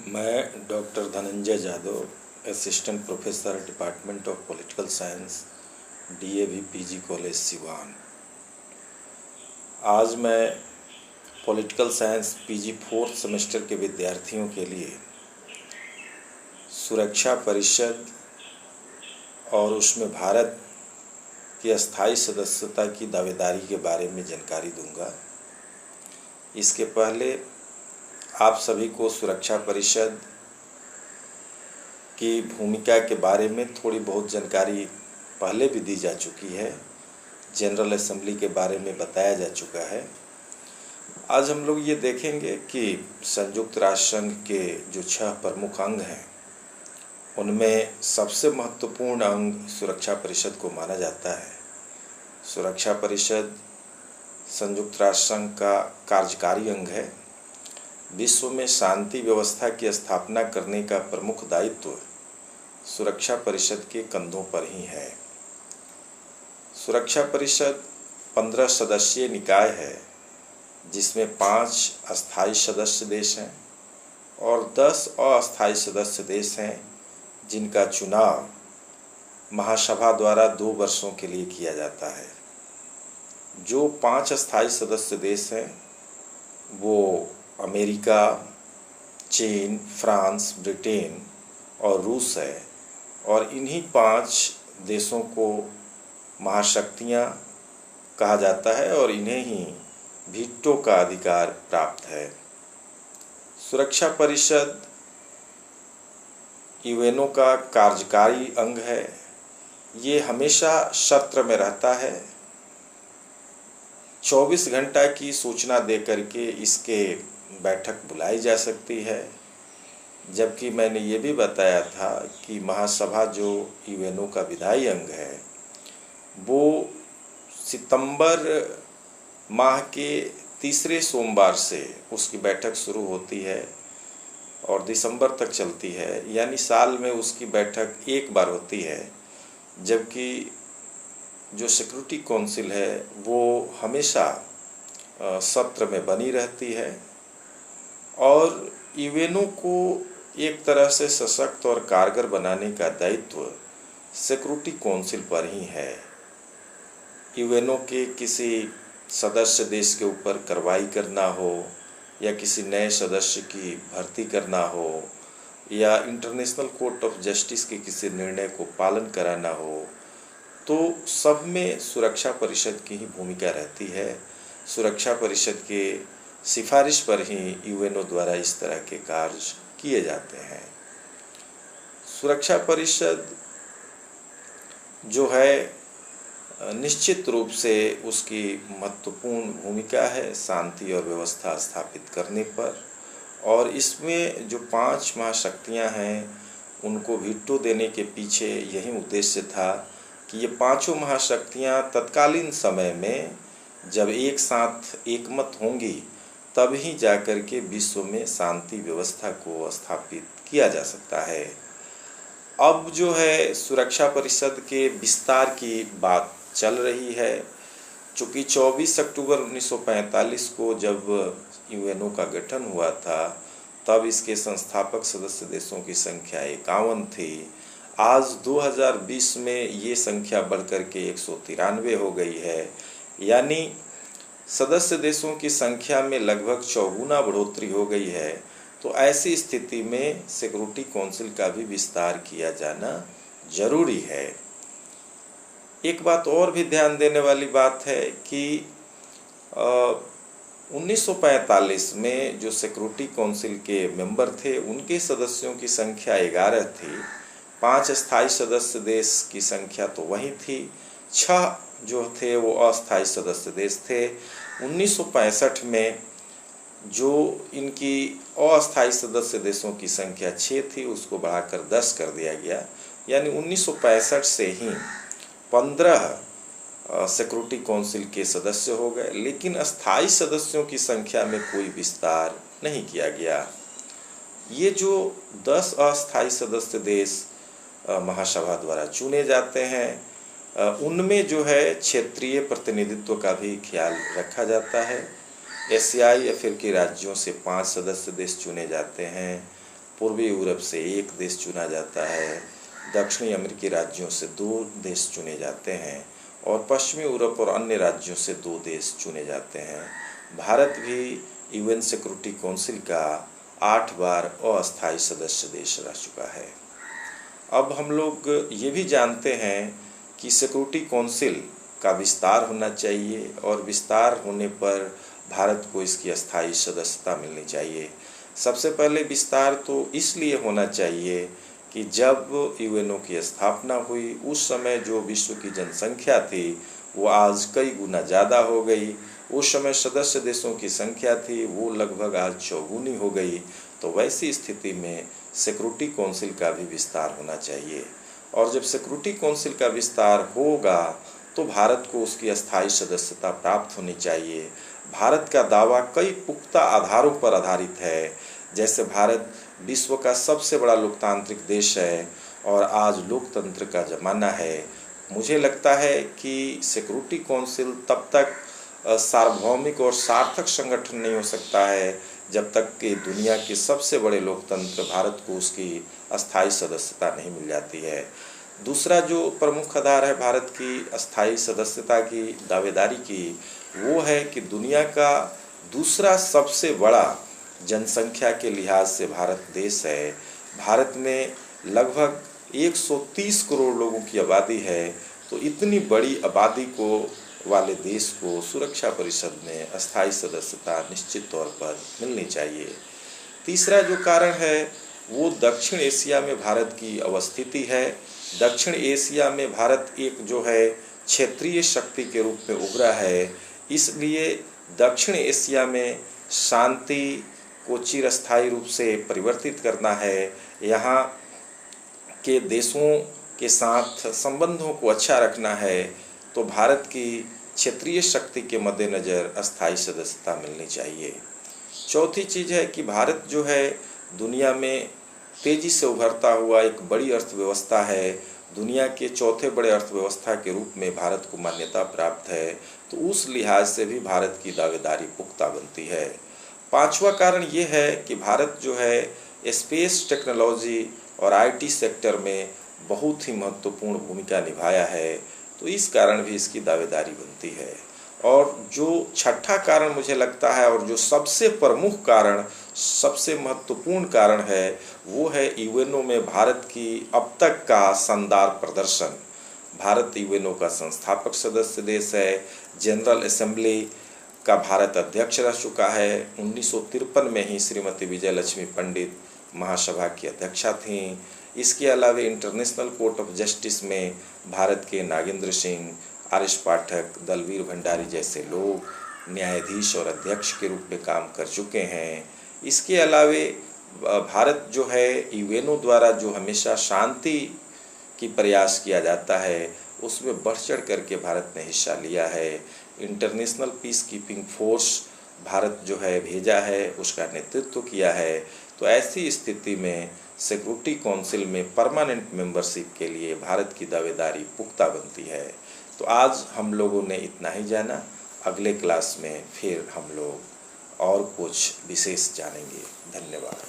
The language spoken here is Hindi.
मैं doctor Dhananjay Jadav, assistant professor department of political science, DAV PG college Siwan. आज मैं political science PG 4th semester के विद्यार्थियों के लिए सुरक्षा परिषद और उसमें भारत की अस्थायी सदस्यता की दावेदारी के बारे में जानकारी दूंगा। इसके पहले आप सभी को सुरक्षा परिषद की भूमिका के बारे में थोड़ी बहुत जानकारी पहले भी दी जा चुकी है। जनरल असेंबली के बारे में बताया जा चुका है। आज हम लोग ये देखेंगे कि संयुक्त राष्ट्र संघ के जो 6 प्रमुख अंग हैं उनमें सबसे महत्वपूर्ण अंग सुरक्षा परिषद को माना जाता है। सुरक्षा परिषद संयुक्त राष्ट्र संघ का कार्यकारी अंग है। विश्व में शांति व्यवस्था की स्थापना करने का प्रमुख दायित्व सुरक्षा परिषद के कंधों पर ही है। सुरक्षा परिषद 15 सदस्यीय निकाय है, जिसमें 5 अस्थायी सदस्य देश हैं और 10 अस्थायी सदस्य देश हैं, जिनका चुनाव महासभा द्वारा 2 वर्षों के लिए किया जाता है। जो 5 अस्थायी सदस्य देश हैं वो अमेरिका, चीन, फ्रांस, ब्रिटेन और रूस है और इन्हीं 5 देशों को महाशक्तियाँ कहा जाता है और इन्हें ही वीटो का अधिकार प्राप्त है। सुरक्षा परिषद यूएनओ का कार्यकारी अंग है। ये हमेशा सत्र में रहता है। 24 घंटा की सूचना देकर के इसके बैठक बुलाई जा सकती है। जबकि मैंने ये भी बताया था कि महासभा जो यूएनओ का विधायी अंग है वो सितंबर माह के तीसरे सोमवार से उसकी बैठक शुरू होती है और दिसंबर तक चलती है, यानी साल में उसकी बैठक एक बार होती है। जबकि जो सिक्योरिटी काउंसिल है वो हमेशा सत्र में बनी रहती है और यूएनओ को एक तरह से सशक्त और कारगर बनाने का दायित्व सिक्योरिटी काउंसिल पर ही है। यूएनओ के किसी सदस्य देश के ऊपर कार्रवाई करना हो या किसी नए सदस्य की भर्ती करना हो या इंटरनेशनल कोर्ट ऑफ जस्टिस के किसी निर्णय को पालन कराना हो, तो सब में सुरक्षा परिषद की ही भूमिका रहती है। सुरक्षा परिषद के सिफारिश पर ही यूएनओ द्वारा इस तरह के कार्य किए जाते हैं। सुरक्षा परिषद जो है निश्चित रूप से उसकी महत्वपूर्ण भूमिका है शांति और व्यवस्था स्थापित करने पर, और इसमें जो 5 महाशक्तियां हैं उनको वीटो देने के पीछे यही उद्देश्य था कि ये 5 महाशक्तियां तत्कालीन समय में जब एक साथ एकमत होंगी तभी जाकर के विश्व में शांति व्यवस्था को स्थापित किया जा सकता है। अब जो है सुरक्षा परिषद के विस्तार की बात चल रही है। चूँकि 24 अक्टूबर 1945 को जब यूएनओ का गठन हुआ था तब इसके संस्थापक सदस्य देशों की संख्या 51 थी। आज 2020 में ये संख्या बढ़कर के 193 हो गई है, यानी सदस्य देशों की संख्या में लगभग 4 गुना बढ़ोतरी हो गई है। तो ऐसी स्थिति में सिक्योरिटी काउंसिल का भी विस्तार किया जाना जरूरी है। एक बात और भी ध्यान देने वाली बात है कि 1945 में जो सिक्योरिटी काउंसिल के मेंबर थे उनके सदस्यों की संख्या 11 थी। 5 अस्थायी सदस्य देश की संख्या तो वही थी। 6 जो थे वो अस्थायी सदस्य देश थे। 1965 में जो इनकी अस्थायी सदस्य देशों की संख्या 6 थी उसको बढ़ाकर 10 कर दिया गया, यानी 1965 से ही 15 सिक्योरिटी काउंसिल के सदस्य हो गए, लेकिन अस्थायी सदस्यों की संख्या में कोई विस्तार नहीं किया गया। ये जो 10 अस्थायी सदस्य देश महासभा द्वारा चुने जाते हैं उनमें जो है क्षेत्रीय प्रतिनिधित्व का भी ख्याल रखा जाता है। एशियाई अफ्रीकी राज्यों से 5 सदस्य देश चुने जाते हैं। पूर्वी यूरोप से 1 देश चुना जाता है, दक्षिणी अमेरिकी राज्यों से 2 देश चुने जाते हैं और पश्चिमी यूरोप और अन्य राज्यों से 2 देश चुने जाते हैं। भारत भी यूएन सिक्योरिटी काउंसिल का 8 बार अस्थायी सदस्य देश रह चुका है। अब हम लोग ये भी जानते हैं कि सिक्योरिटी काउंसिल का विस्तार होना चाहिए और विस्तार होने पर भारत को इसकी अस्थायी सदस्यता मिलनी चाहिए। सबसे पहले विस्तार तो इसलिए होना चाहिए कि जब यूएनओ की स्थापना हुई उस समय जो विश्व की जनसंख्या थी वो आज कई गुना ज़्यादा हो गई। उस समय सदस्य देशों की संख्या थी वो लगभग आज चौगुनी हो गई। तो वैसी स्थिति में सिक्योरिटी काउंसिल का भी विस्तार होना चाहिए और जब सिक्योरिटी काउंसिल का विस्तार होगा तो भारत को उसकी अस्थायी सदस्यता प्राप्त होनी चाहिए। भारत का दावा कई पुख्ता आधारों पर आधारित है, जैसे भारत विश्व का सबसे बड़ा लोकतांत्रिक देश है और आज लोकतंत्र का ज़माना है। मुझे लगता है कि सिक्योरिटी काउंसिल तब तक सार्वभौमिक और सार्थक संगठन नहीं हो सकता है जब तक कि दुनिया के सबसे बड़े लोकतंत्र भारत को उसकी अस्थायी सदस्यता नहीं मिल जाती है। दूसरा जो प्रमुख आधार है भारत की अस्थायी सदस्यता की दावेदारी की, वो है कि दुनिया का दूसरा सबसे बड़ा जनसंख्या के लिहाज से भारत देश है। भारत में लगभग 130 करोड़ लोगों की आबादी है, तो इतनी बड़ी आबादी को वाले देश को सुरक्षा परिषद में अस्थायी सदस्यता निश्चित तौर पर मिलनी चाहिए। तीसरा जो कारण है वो दक्षिण एशिया में भारत की अवस्थिति है। दक्षिण एशिया में भारत एक जो है क्षेत्रीय शक्ति के रूप में उभरा है, इसलिए दक्षिण एशिया में शांति को चिरस्थायी रूप से परिवर्तित करना है। यहाँ के देशों के साथ संबंधों को अच्छा रखना है, तो भारत की क्षेत्रीय शक्ति के मद्देनज़र अस्थायी सदस्यता मिलनी चाहिए। चौथी चीज़ है कि भारत जो है दुनिया में तेज़ी से उभरता हुआ एक बड़ी अर्थव्यवस्था है। दुनिया के चौथे बड़े अर्थव्यवस्था के रूप में भारत को मान्यता प्राप्त है, तो उस लिहाज से भी भारत की दावेदारी पुख्ता बनती है। पांचवा कारण ये है कि भारत जो है स्पेस टेक्नोलॉजी और आईटी सेक्टर में बहुत ही महत्वपूर्ण भूमिका निभाया है, तो इस कारण भी इसकी दावेदारी बनती है। और जो छठा कारण मुझे लगता है और जो सबसे प्रमुख कारण, सबसे महत्वपूर्ण कारण है, वो है यूएनओ में भारत की अब तक का शानदार प्रदर्शन। भारत यूएनओ का संस्थापक सदस्य देश है। जनरल असेंबली का भारत अध्यक्ष रह चुका है। 1953 में ही श्रीमती विजय लक्ष्मी पंडित महासभा की अध्यक्षा थीं। इसके अलावा इंटरनेशनल कोर्ट ऑफ जस्टिस में भारत के नागेंद्र सिंह, आर.एस. पाठक, दलवीर भंडारी जैसे लोग न्यायाधीश और अध्यक्ष के रूप में काम कर चुके हैं। इसके अलावे भारत जो है यूएनओ द्वारा जो हमेशा शांति की प्रयास किया जाता है उसमें बढ़ चढ़ करके भारत ने हिस्सा लिया है। International peace keeping force Bharat जो है भेजा है, उसका नेतृत्व किया है। तो ऐसी स्थिति में सिक्योरिटी काउंसिल में परमानेंट मेंबरशिप के लिए भारत की दावेदारी पुख्ता बनती है। तो आज हम लोगों ने इतना ही जाना। अगले क्लास में फिर हम लोग और कुछ विशेष जानेंगे। धन्यवाद।